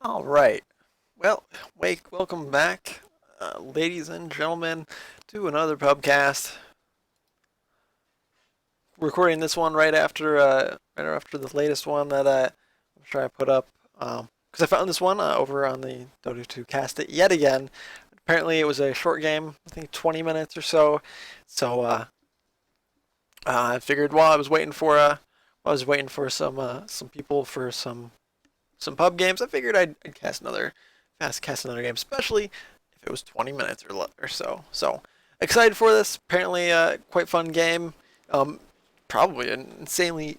All right. Well, welcome back, ladies and gentlemen, to another pubcast. Recording this one right after the latest one that I'm sure I put up. Because I found this one over on the Dota 2 Cast it yet again. Apparently, it was a short game, I think 20 minutes or so. So I figured while I was waiting for some people for some pub games, I figured I'd cast another game, especially if it was 20 minutes or so. So excited for this. Apparently, quite fun game. Um, Probably an insanely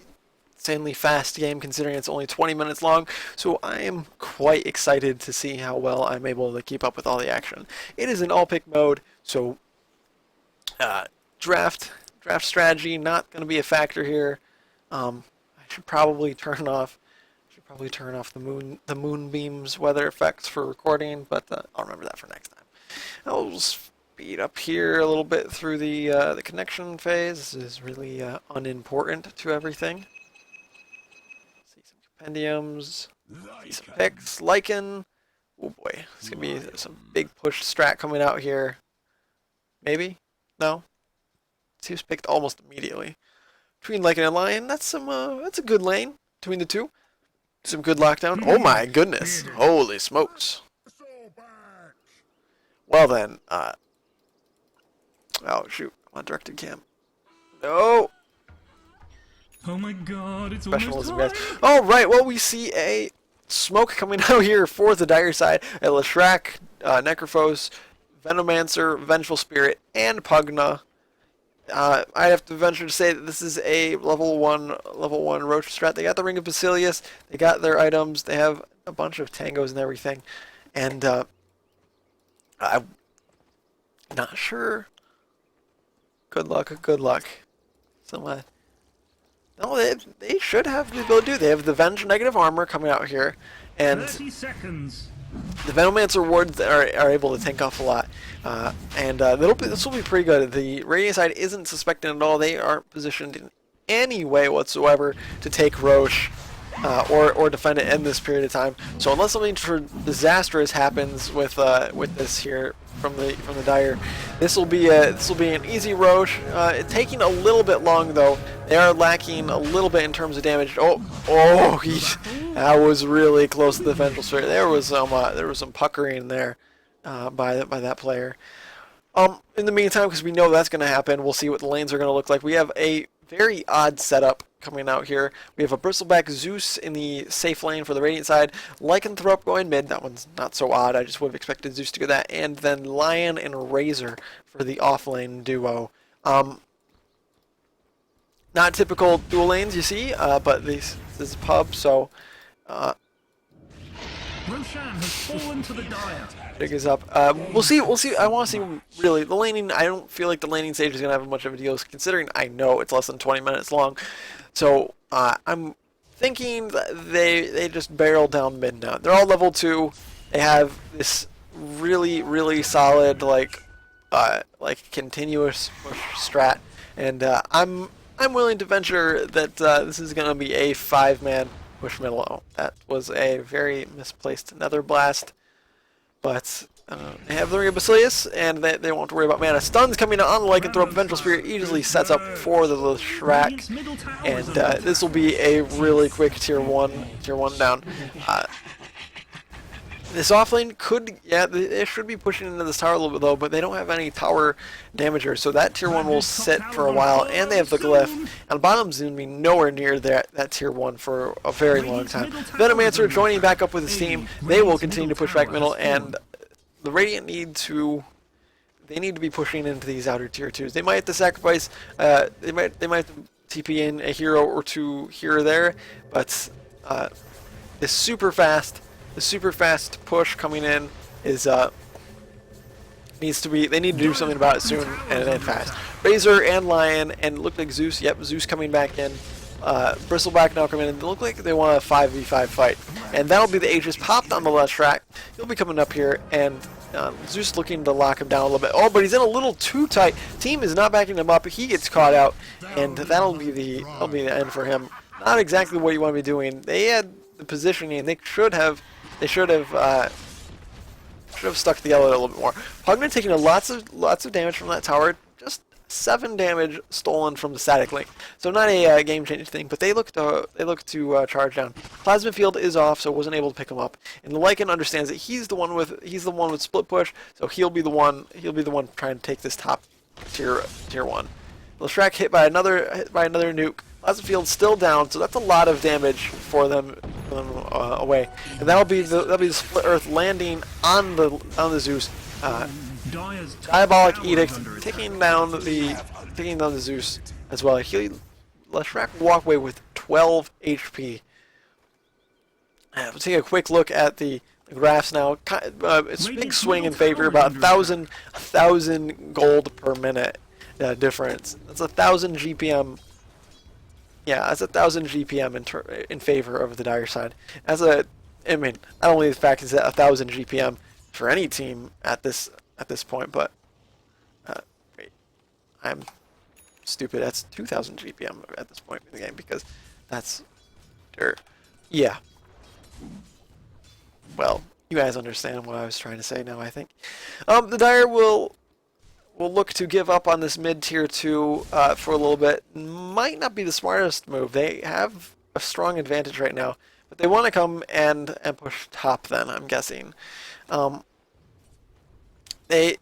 fast game considering it's only 20 minutes long. So I am quite excited to see how well I'm able to keep up with all the action. It is in all pick mode, so uh, draft draft strategy not going to be a factor here. I should probably turn off the moonbeams weather effects for recording, but I'll remember that for next time. I'll speed up here a little bit through the connection phase. This is really unimportant to everything. See some compendiums, see some picks, lichen. Oh boy, it's gonna be some big push strat coming out here. Maybe? No? He was picked almost immediately. Between lichen and lion, that's a good lane between the two. Some good lockdown. Oh my goodness! Holy smokes! Well then, oh shoot, I'm on directed cam. No! Oh my god, it's almost Professionalism, time! guys. Alright, well, we see a smoke coming out here for the dire side. A Leshrac, Necrophos, Venomancer, Vengeful Spirit, and Pugna. I have to venture to say that this is a level one Roach strat. They got the Ring of Basilius, they got their items, they have a bunch of tangos and everything. And, I'm not sure. Good luck, good luck. Some, no, they should have the ability to do. They have the Venge negative armor coming out here, and 30 seconds. the Venomancer wards are able to tank off a lot, and this will be pretty good. The Radiant side isn't suspecting at all. They aren't positioned in any way whatsoever to take Roche or defend it in this period of time. So unless something disastrous happens with this here from the Dire, this will be an easy Roche. Taking a little bit long though. They are lacking a little bit in terms of damage. That was really close to the Vengeful Spirit. There was some puckering there by that player. In the meantime, because we know that's going to happen, we'll see what the lanes are going to look like. We have a very odd setup coming out here. We have a Bristleback Zeus in the safe lane for the Radiant side, Lycanthrope going mid. That one's not so odd. I just would have expected Zeus to go that, and then Lion and Razor for the off lane duo. Not typical dual lanes, you see, but this is pub, so Roshan has fallen to the Dire. pick is up. We'll see. I want to see really the laning. I don't feel like the laning stage is gonna have much of a deal, considering I know it's less than 20 minutes long. So I'm thinking that they just barrel down mid now. They're all level 2. They have this really solid like continuous push strat, and I'm willing to venture that this is gonna be a 5-man push middle. Oh, that was a very misplaced Nether Blast. But they have the Ring of Basilius, and they won't worry about mana. Stuns coming on the Lycanthrope. Vengeful Spirit easily sets up for the Shrek, and this will be a really quick tier 1 down. This offlane they should be pushing into this tower a little bit though, but they don't have any tower damagers, so that tier 1 will sit for a while, and they have the glyph, and bottom's going to be nowhere near that tier 1 for a very long time. Venomancer joining back up with his team. They will continue to push back middle, and the Radiant need to be pushing into these outer tier 2s. They might have to sacrifice, they might have to TP in a hero or two here or there, but this super fast push coming in is they need to do something about it soon and fast. Razor and Lion, and look like Zeus. Yep, Zeus coming back in. Bristleback now coming in. They look like they want a 5v5 fight, and that'll be the Aegis popped on the left track. He'll be coming up here, and Zeus looking to lock him down a little bit. Oh, but he's in a little too tight. Team is not backing him up. He gets caught out, and that'll be the end for him. Not exactly what you want to be doing. They had the positioning. They should have They should have stuck together a little bit more. Pugman taking lots of damage from that tower. Just 7 damage stolen from the static link. So not a game-changing thing, but they look to charge down. Plasma field is off, so wasn't able to pick him up. And the Lycan understands that he's the one with split push, so he'll be the one trying to take this top tier 1. Leshrac hit by another nuke. Plasma field still down, so that's a lot of damage for them away. And that'll be the split earth landing on the Zeus. Diabolic Edict taking down the Zeus as well. Leshrac will walk away with 12 HP. We'll take a quick look at the graphs now. It's a big swing in favor, about 1,000 gold per minute difference. That's 1,000 GPM. Yeah, that's 1,000 GPM in favor of the dire side. I mean, not only the fact is that 1,000 GPM for any team at this point, but wait, I'm stupid. That's 2,000 GPM at this point in the game because that's dirt. Yeah. Well, you guys understand what I was trying to say now, I think. The Dire will look to give up on this mid-tier 2 for a little bit. Might not be the smartest move. They have a strong advantage right now, but they want to come and push top then, I'm guessing. It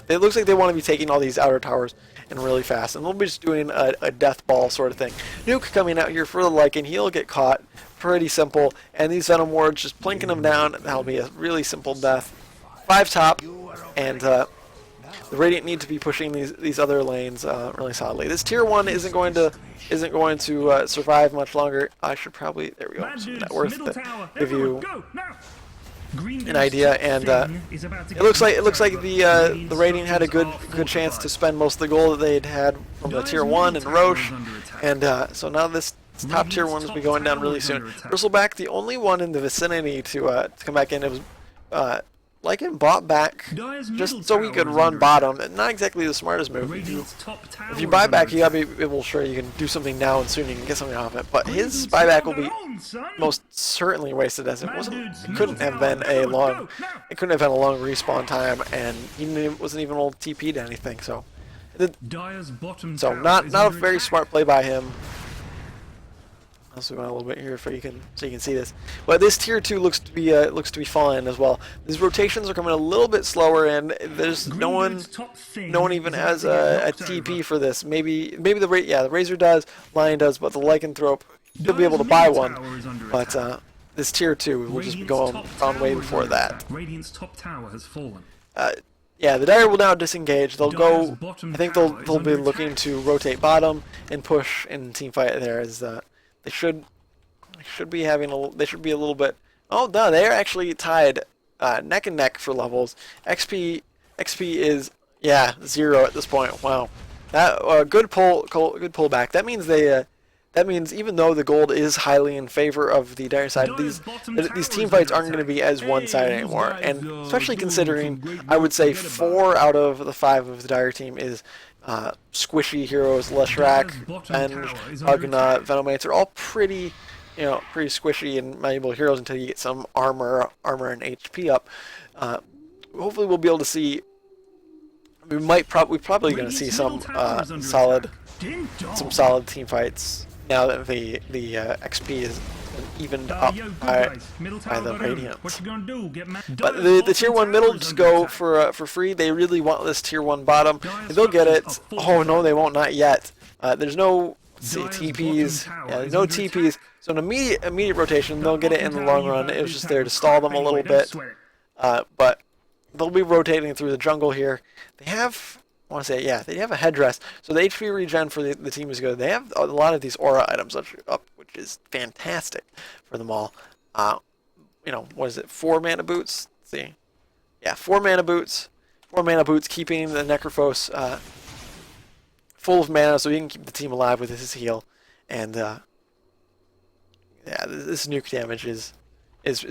looks like they want to be taking all these outer towers and really fast, and they'll be just doing a death ball sort of thing. Nuke coming out here for the Lycan, he'll get caught. Pretty simple, and these Venom Wards just plinking him down. That'll be a really simple death. 5 top, and the Radiant need to be pushing these other lanes really solidly. This tier 1 isn't going to survive much longer. I should probably, there we go, net worth to give you an idea, and it looks like the Radiant had a good chance to spend most of the gold that they'd had from the tier 1 and Roche, and so now this top tier 1 will be going down really soon. Bristleback, the only one in the vicinity to come back in. It was Lycan bought back just so he could run bottom. Not exactly the smartest move. If you buy back, you gotta be able sure you can do something now and soon you can get something off it. But his buyback will be most certainly wasted, as it couldn't have been a long respawn time, and he wasn't even able to TP to anything. So not a very smart play by him. I'll zoom out a little bit here so you can see this. But this tier 2 looks to be falling as well. These rotations are coming a little bit slower, and there's no one even has a TP for this. Maybe the Razor does, Lion does, but the Lycanthrope you'll be able to buy one. But this tier 2 will just be going on way before that. Radiant's top tower has fallen. Yeah, the Dire will now disengage. They'll go. I think they'll be looking to rotate bottom and push in team fight there. They should be having they should be a little bit. Oh no, they're actually tied neck and neck for levels. XP is 0 at this point. Wow, that good pullback. That means that means even though the gold is highly in favor of the Dire side, these team fights aren't going to be as one-sided anymore. And especially considering, I would say 4 out of the 5 of the Dire team is squishy heroes. Leshrac, Venge, Ugnaught, Venomite are all pretty squishy and malleable heroes until you get some armor and HP up. Hopefully we'll be able to see. We're probably going to see some solid team fights now that the XP is evened up by the Radiant. But the tier 1 middle just go for free. They really want this tier 1 bottom, and they'll get it. Oh no, they won't, not yet. There's no TPs. Yeah, there's no TPs. So an immediate rotation, they'll get it in the long run. It was just there to stall them a little bit. But they'll be rotating through the jungle here. They have. I want to say, they have a headdress, so the HP regen for the team is good. They have a lot of these aura items up, which is fantastic for them all. What is it? 4 mana boots. Let's see, 4 mana boots. 4 mana boots, keeping the Necrophos full of mana, so he can keep the team alive with his heal. And this nuke damage is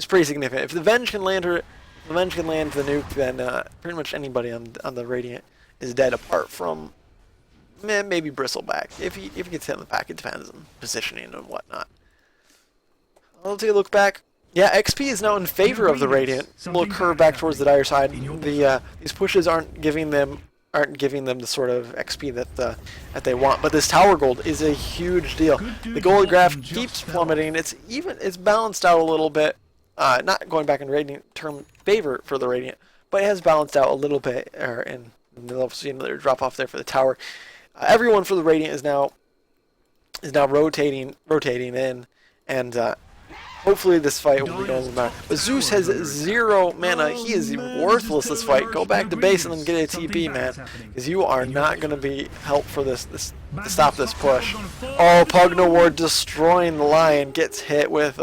pretty significant. If the Venge can land the nuke, then pretty much anybody on the Radiant is dead, apart from maybe Bristleback. If he gets hit in the back, it depends on positioning and whatnot. I'll take a look back. Yeah, XP is now in favor of the Radiant. We'll curve back towards the Dire side. These pushes aren't giving them the sort of XP that they want. But this tower gold is a huge deal. The gold graph keeps plummeting. It's balanced out a little bit. Not going back in Radiant term favor for the Radiant, but it has balanced out a little bit. And they'll see another drop off there for the tower. Everyone for the Radiant is now rotating in, and hopefully this fight will be going well. But Zeus has 0 mana. He is worthless this fight. Go back to base and then get a TP, man, because you are not going to be help for this to stop this push. Oh, Pugna Ward destroying the Lion. Gets hit with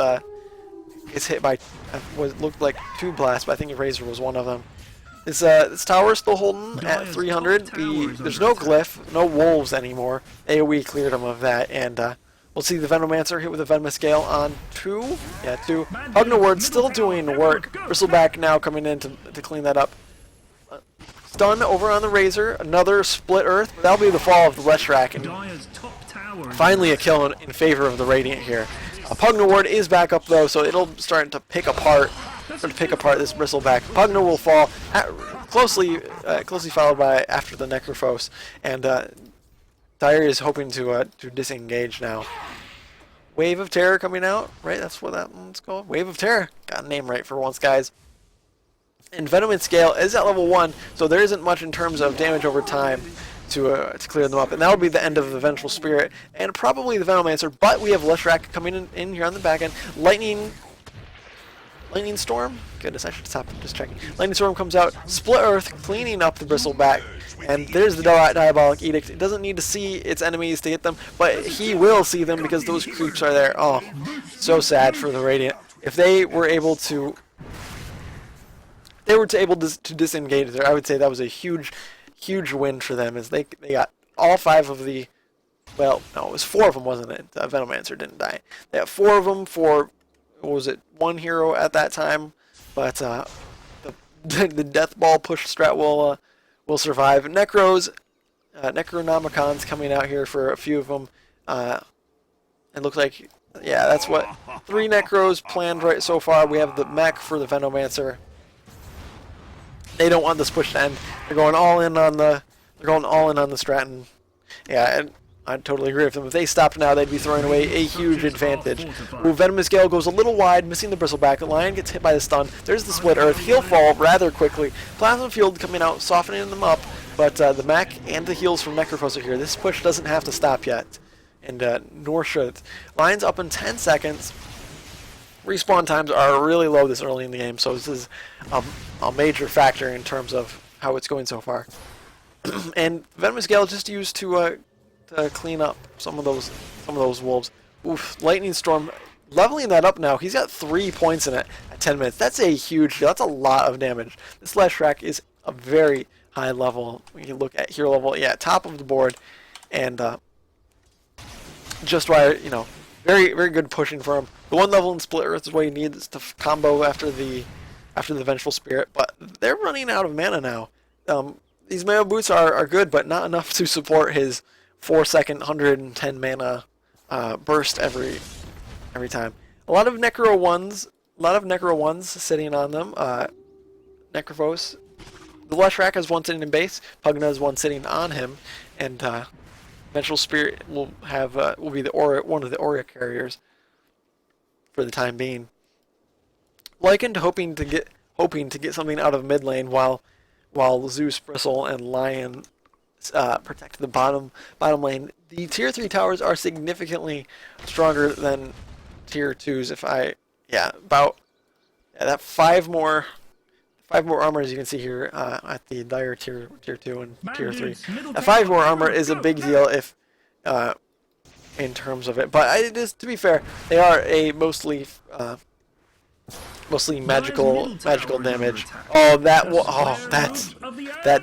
gets hit by what looked like 2 blasts, but I think Razor was one of them. This tower is still holding at 300. There's no glyph, no wolves anymore. AoE cleared him of that, and we'll see the Venomancer hit with a Venomous Gale on 2. Yeah, 2. Pugna Ward still doing the work. Bristleback now coming in to clean that up. Stun over on the Razor. Another Split Earth. That'll be the fall of the Leshrac, and finally a kill in favor of the Radiant here. Pugna Ward is back up though, so it'll start to pick apart this Bristleback. Pugna will fall closely followed by after the Necrophos, and Dire is hoping to disengage now. Wave of Terror coming out, right? That's what that one's called. Wave of Terror. Got a name right for once, guys. And Venom and Scale is at level 1, so there isn't much in terms of damage over time to clear them up. And that'll be the end of the Vengeful Spirit and probably the Venomancer, but we have Leshrac coming in here on the back end. Lightning Storm? Goodness, I should stop just checking. Lightning Storm comes out, Split Earth, cleaning up the Bristleback, and there's the Diabolic Edict. It doesn't need to see its enemies to hit them, but he will see them because those creeps are there. Oh, so sad for the Radiant. If they were able to disengage there, I would say that was a huge win for them, as they got all 5 of the, well, no, it was 4 of them, wasn't it? Venomancer didn't die. They got 4 of them for, what was it, 1 hero at that time, but the Death Ball push strat will survive. Necronomicons coming out here for a few of them. It looks like, yeah, that's what, 3 Necros planned right so far. We have the mech for the Venomancer. They don't want this push to end. They're going all in on the Stratton. Yeah, and I totally agree with them. If they stopped now, they'd be throwing away a huge advantage. Ooh, Venomous Gale goes a little wide, missing the Bristleback. The Lion gets hit by the stun. There's the Split Earth. He'll fall rather quickly. Plasma Field coming out, softening them up, but the mech and the heals from Necrophos are here. This push doesn't have to stop yet, and nor should it. Lion's up in 10 seconds. Respawn times are really low this early in the game, so this is a major factor in terms of how it's going so far. And Venomous Gale just used to clean up some of those wolves. Oof, Lightning Storm leveling that up now. He's got 3 points in it at 10 minutes. That's a huge deal. That's a lot of damage. This Leshrac is a very high level. We can look at hero level, yeah, top of the board, and just why, you know, very, very good pushing for him. The 1 level in Split Earth is what you need to combo after the Vengeful Spirit, but they're running out of mana now. These mana boots are good, but not enough to support his 4-second 110 mana burst every time. A lot of Necro ones sitting on them. Necrophos. The Leshrac has 1 sitting in base. Pugna has 1 sitting on him, and Vengeful Spirit will be one of the Aura carriers for the time being. Lycan hoping to get something out of mid lane while Zeus, Bristle, and Lion protect the bottom lane. The tier 3 towers are significantly stronger than tier 2s. That 5 more armor, as you can see here at the Dire tier 2 and tier 3. That 5 more armor is a big deal if in terms of it, but it is, to be fair, they are a mostly magical damage. Oh, that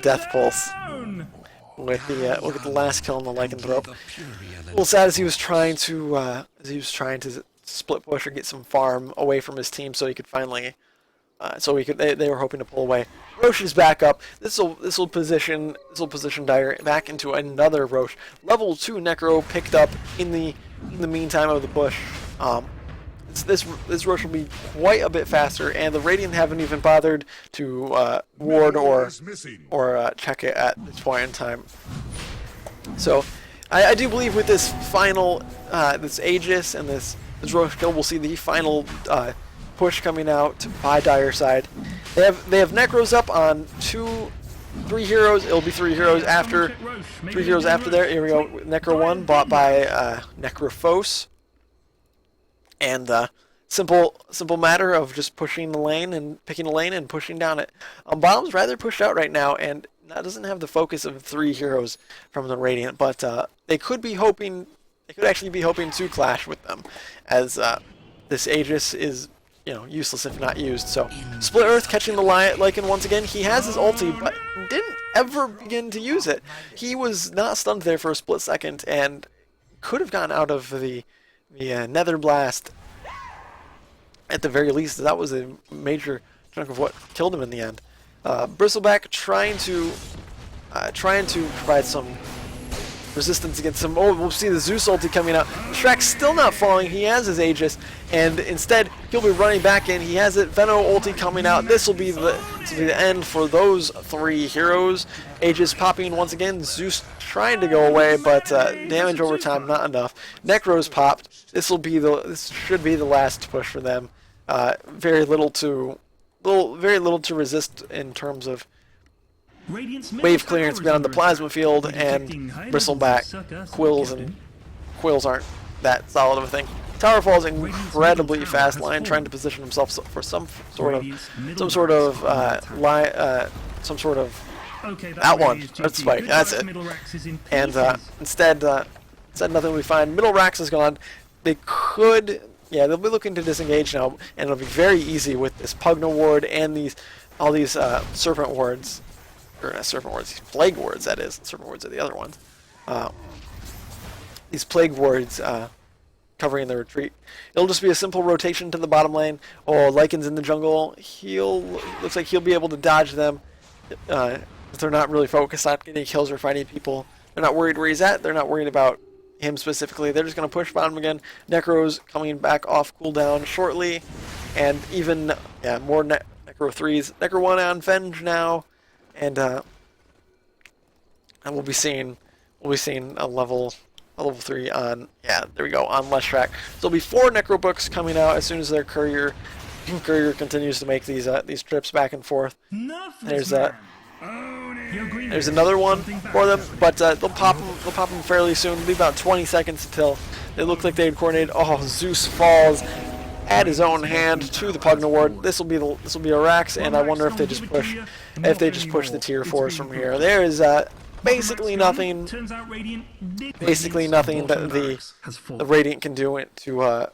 death pulse with the look at the last kill on the Lycanthrope. A little sad as he was trying to split push or get some farm away from his team, so he could finally. They were hoping to pull away. Roche is back up. This will position Dire back into another Roche. Level 2 Necro picked up in the meantime of the push. this rush will be quite a bit faster, and the Radiant haven't even bothered to ward or check it at this point in time. So I do believe with this final this Aegis and this rush kill, we'll see the final push coming out by Dire side. They have Necros up on 3 heroes. It'll be 3 heroes after 3 heroes after there. Here we go. Necro 1 bought by Necrophos. And simple matter of just pushing the lane and picking a lane and pushing down it. Bottom's rather pushed out right now, and that doesn't have the focus of 3 heroes from the Radiant, but they could actually be hoping to clash with them, as this Aegis is, useless if not used. So Split Earth catching the Lycan once again. He has his ulti, but didn't ever begin to use it. He was not stunned there for a split second, and could have gotten out of the Nether Blast at the very least. That was a major chunk of what killed him in the end. Bristleback trying to provide some resistance against him. Oh, we'll see the Zeus ulti coming out. Shrek's still not falling. He has his Aegis, and instead he'll be running back in. He has it. Veno ulti coming out. This will be the end for those 3 heroes. Aegis popping once again. Zeus trying to go away, but damage over time not enough. Necros popped. This should be the last push for them. Very little to resist in terms of wave clearance beyond the plasma field, and Bristleback quills aren't that solid of a thing. Tower falls incredibly fast line, trying to position himself for some sort of that one. That's Spike. That's it. And instead nothing we find. Middle Rax is gone. They could, they'll be looking to disengage now, and it'll be very easy with this Pugna ward and all these serpent wards. Or not serpent wards, these plague wards, that is. Serpent wards are the other ones. These plague wards covering the retreat. It'll just be a simple rotation to the bottom lane. Oh, Lycan's in the jungle. Looks like he'll be able to dodge them. They're not really focused on getting kills or fighting people. They're not worried where he's at. They're not worried about him specifically. They're just going to push bottom again. Necro's coming back off cooldown shortly. And even, more Necro 3s. Necro 1 on Venge now. And we'll be seeing a level 3 on, there we go, on Leshrac. So there'll be 4 Necro books coming out as soon as their courier continues to make these trips back and forth. There's another one for them, but they'll pop them fairly soon. It'll be about 20 seconds until they look like they'd coordinated. Oh, Zeus falls at his own hand to the Pugna ward. This will be a Rax, and I wonder if they just push the tier 4s from here. There is basically nothing that the Radiant can do to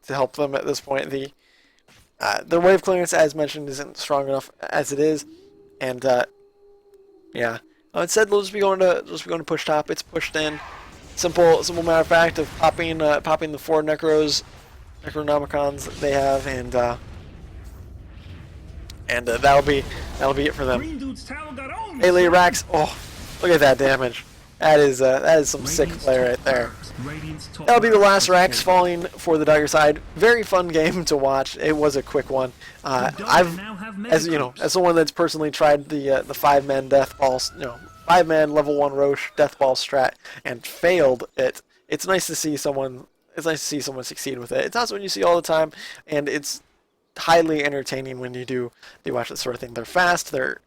help them at this point. Their wave clearance, as mentioned, isn't strong enough as it is, and instead they'll just be going to push top. It's pushed in. Simple matter of fact of popping the 4 Necronomicons they have, and that'll be it for them. Melee Rax, oh, look at that damage. That is some sick play right there. That'll be the last Rax falling for the Dire side. Very fun game to watch. It was a quick one. As someone that's personally tried the 5-man death ball, 5-man level 1 Roche death ball strat and failed it. It's nice to see someone succeed with it. It's not something you see all the time, and it's highly entertaining when you watch that sort of thing. They're fast. They're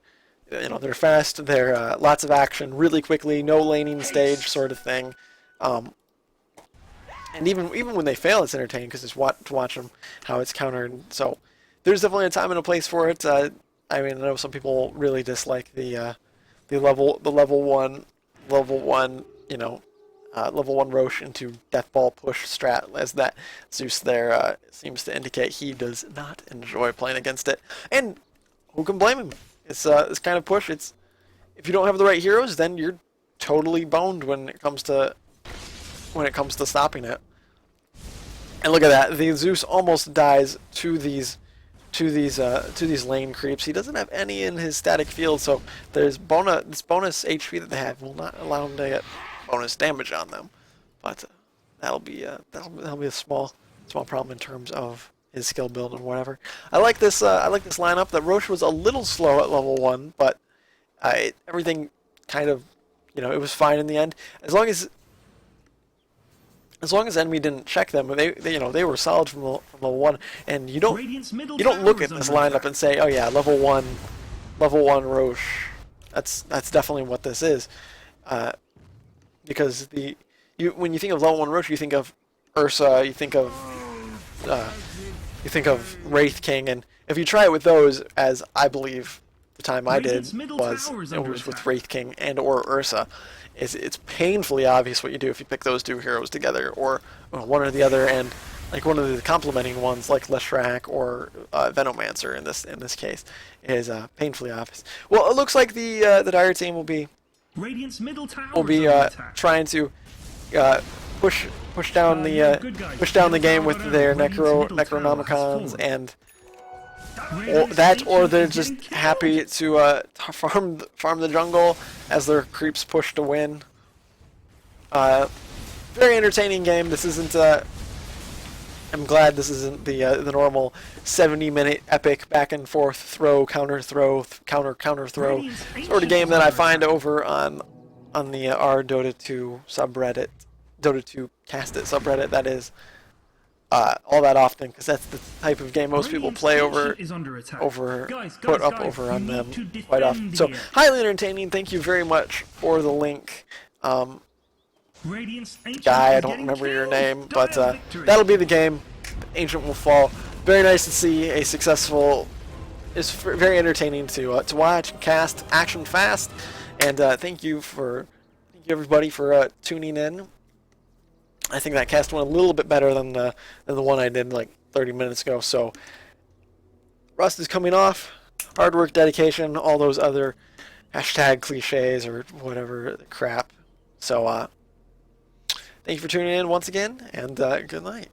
fast. They're lots of action really quickly. No laning stage sort of thing. And even when they fail, it's entertaining because it's to watch them how it's countered. So there's definitely a time and a place for it. I know some people really dislike the level 1 level 1 Roche into Death Ball push strat, as that Zeus there seems to indicate he does not enjoy playing against it. And who can blame him? It's this kind of push. If you don't have the right heroes, then you're totally boned when it comes to stopping it. And look at that. The Zeus almost dies to these lane creeps. He doesn't have any in his static field, so there's this bonus HP that they have will not allow him to get bonus damage on them. But that'll be a small small problem in terms of his skill build and whatever. I like this lineup. The Roche was a little slow at level 1, but everything kind of, it was fine in the end. As long as enemy didn't check them, they were solid from level 1, and you don't look at this lineup and say, oh yeah, level 1 Roche. That's definitely what this is, because when you think of level 1 Roche, you think of Ursa, you think of Wraith King, and if you try it with those, as I believe the time I did was with Wraith King and or Ursa, it's painfully obvious what you do if you pick those two heroes together, or one or the other, and like one of the complementing ones like Leshrac or Venomancer in this case is painfully obvious. Well, it looks like the Dire team will be trying to push down the game with their Necronomicons, and or they're just happy to farm the jungle as their creeps push to win. Very entertaining game. This isn't. I'm glad this isn't the normal 70-minute epic back and forth counter throw sort of game that I find over on the our Dota 2 subreddit, Dota 2 Cast It subreddit. That is. All that often, because that's the type of game most people play over on them quite often. So highly entertaining. Thank you very much for the link, guy. I don't remember your name, but that'll be the game. Ancient will fall. Very nice to see a successful. It's very entertaining to watch, cast, action fast, and thank you everybody for tuning in. I think that cast went a little bit better than the one I did like 30 minutes ago. So Rust is coming off. Hard work, dedication, all those other hashtag cliches or whatever crap. So thank you for tuning in once again, and good night.